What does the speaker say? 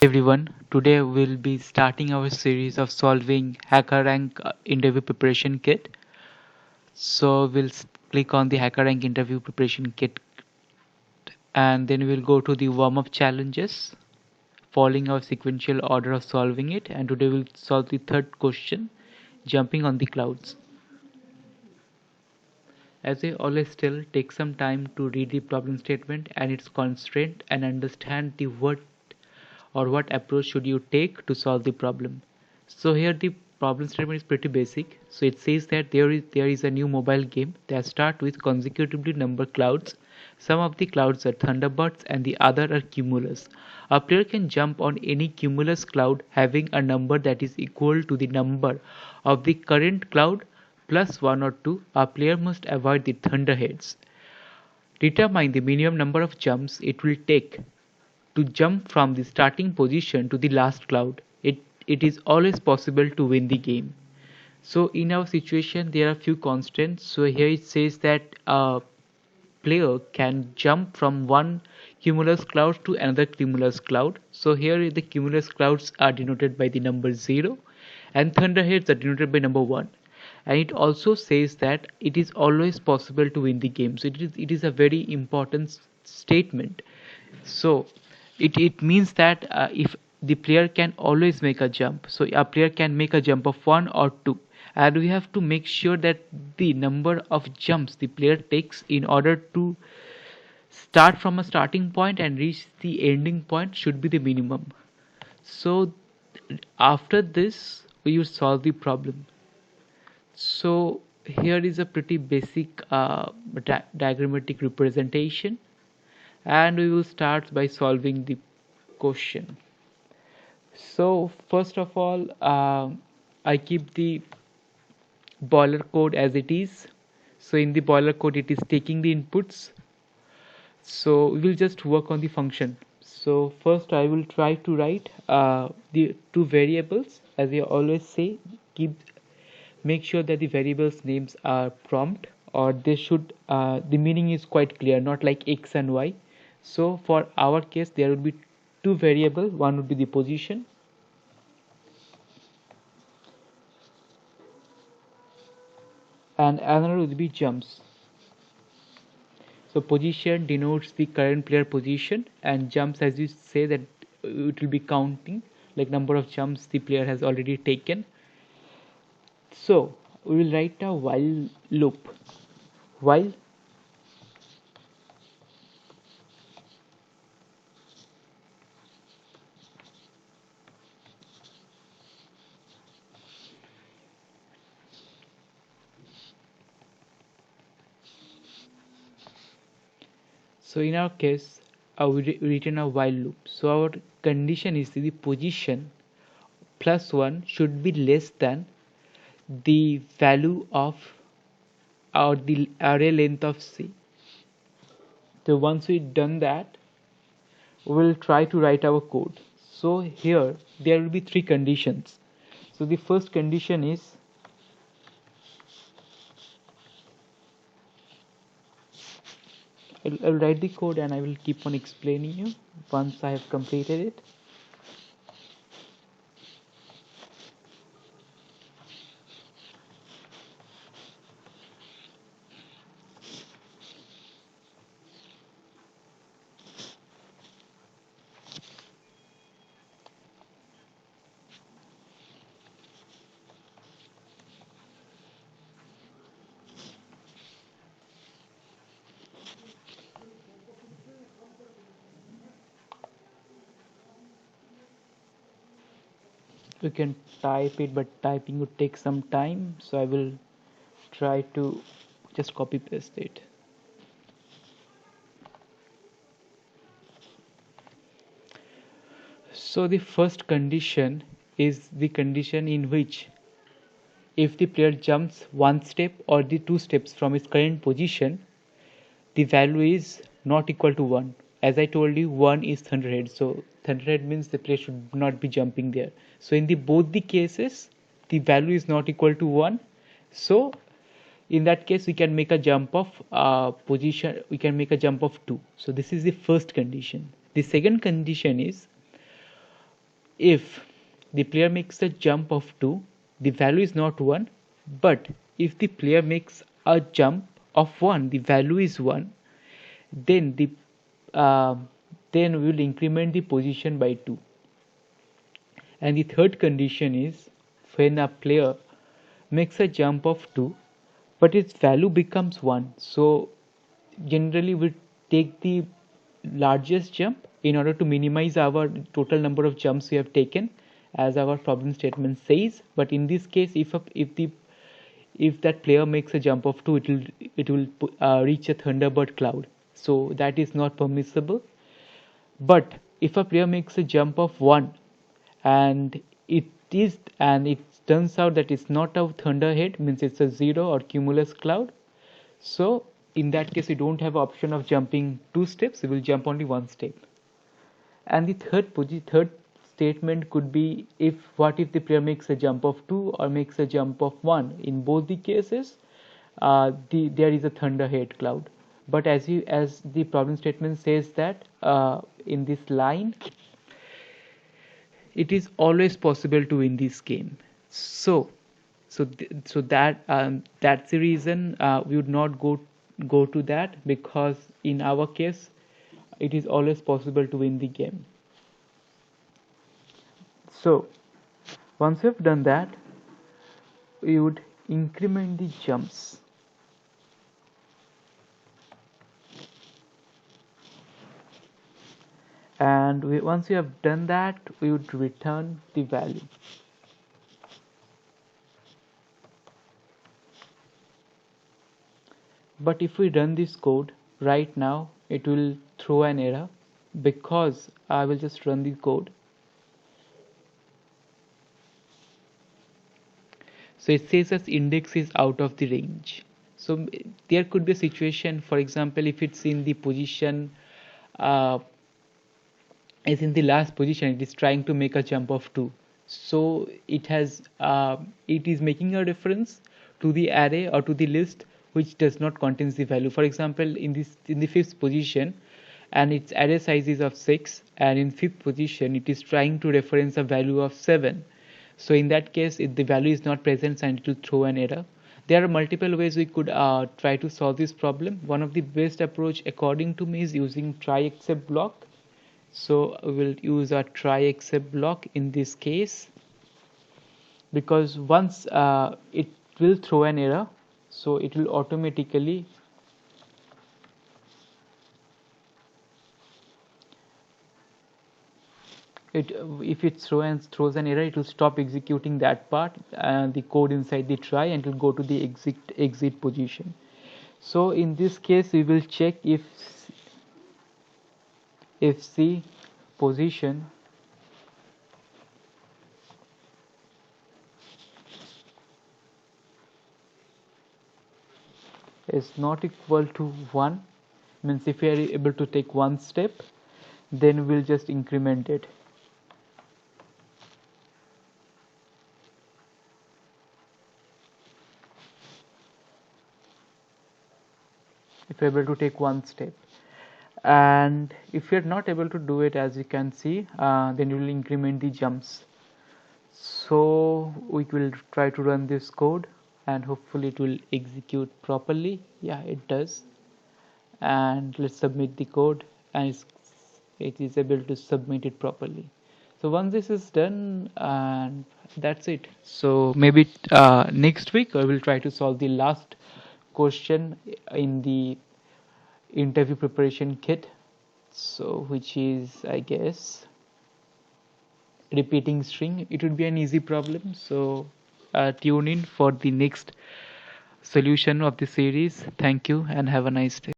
Everyone, today we'll be starting our series of solving HackerRank interview preparation kit. So we'll click on the HackerRank interview preparation kit and then we'll go to the warm-up challenges following our sequential order of solving it, and today we'll solve the third question, jumping on the clouds. As I always tell, take some time to read the problem statement and its constraint and understand the what approach should you take to solve the problem. So here the problem statement is pretty basic. So it says that there is a new mobile game that starts with consecutively numbered clouds. Some of the clouds are Thunderbirds and the other are Cumulus. A player can jump on any Cumulus cloud having a number that is equal to the number of the current cloud plus 1 or 2. A player must avoid the thunderheads. Determine the minimum number of jumps it will take to jump from the starting position to the last cloud. It is always possible to win the game. So in our situation there are few constants. So here it says that a player can jump from one cumulus cloud to another cumulus cloud. So here the cumulus clouds are denoted by the number 0 and thunderheads are denoted by number 1. And it also says that it is always possible to win the game. So it is a very important statement. So it means that if the player can always make a jump, so a player can make a jump of 1 or 2, and we have to make sure that the number of jumps the player takes in order to start from a starting point and reach the ending point should be the minimum. So after this we will solve the problem. So here is a pretty basic diagrammatic representation, and we will start by solving the question. So first of all, I keep the boiler code as it is. So in the boiler code it is taking the inputs. So we will just work on the function. So first I will try to write the two variables. As I always say, make sure that the variables names are prompt, or they should the meaning is quite clear, not like x and y. So for our case there would be two variables. One would be the position and another would be jumps. So position denotes the current player position, and jumps, as you say, that it will be counting like number of jumps the player has already taken. So we will write a while loop. While so in our case we written a while loop. So our condition is the position plus 1 should be less than the value of or the array length of C. So once we've done that, we'll try to write our code. So here there will be three conditions. So the first condition is I'll write the code and I will keep on explaining you once I have completed it. You can type it, but typing would take some time, so I will try to just copy paste it. So the first condition is the condition in which if the player jumps one step or the two steps from his current position, the value is not equal to 1. As I told you, 1 is thunderhead, so thunderhead means the player should not be jumping there. So in the both the cases the value is not equal to 1. So in that case we can make a jump of position, we can make a jump of 2. So this is the first condition. The second condition is if the player makes a jump of 2, the value is not 1, but if the player makes a jump of 1, the value is 1, then uh, then we will increment the position by 2. And the third condition is when a player makes a jump of 2 but its value becomes 1, so generally we take the largest jump in order to minimize our total number of jumps we have taken, as our problem statement says. But in this case, if that player makes a jump of 2, it will reach a Thunderbird cloud, so that is not permissible. But if a player makes a jump of 1 and it turns out that it's not a thunderhead, means it's a 0 or cumulus cloud, so in that case we don't have option of jumping 2 steps, we will jump only 1 step. And the third statement could be, what if the player makes a jump of 2 or makes a jump of 1? In both the cases there is a thunderhead cloud. But as the problem statement says that in this line, it is always possible to win this game. So that's the reason we would not go to that, because in our case it is always possible to win the game. So once we have done that, we would increment the jumps. And once we have done that, we would return the value. But if we run this code right now, it will throw an error, because I will just run the code. So it says as index is out of the range. So there could be a situation, for example, if it's in the position is in the last position, it is trying to make a jump of 2, so it is making a reference to the array or to the list which does not contains the value. For example, in the 5th position, and its array size is of 6, and in 5th position it is trying to reference a value of 7. So in that case, if the value is not present, and it will throw an error. There are multiple ways we could try to solve this problem. One of the best approach according to me is using try except block. So we will use a try except block in this case, because once it will throw an error, so it will automatically if it throws an error, it will stop executing that part, the code inside the try, and it will go to the exit position. So in this case, we will check if C position is not equal to 1, means if we are able to take 1 step, then we'll just increment it. If we're able to take 1 step, and if you're not able to do it, as you can see, then you will increment the jumps. So we will try to run this code, and hopefully it will execute properly. Yeah, it does. And let's submit the code, and it is able to submit it properly. So once this is done, and that's it. So maybe next week I will try to solve the last question in the interview preparation kit, so which is, I guess, repeating string. It would be an easy problem, so tune in for the next solution of the series. Thank you and have a nice day.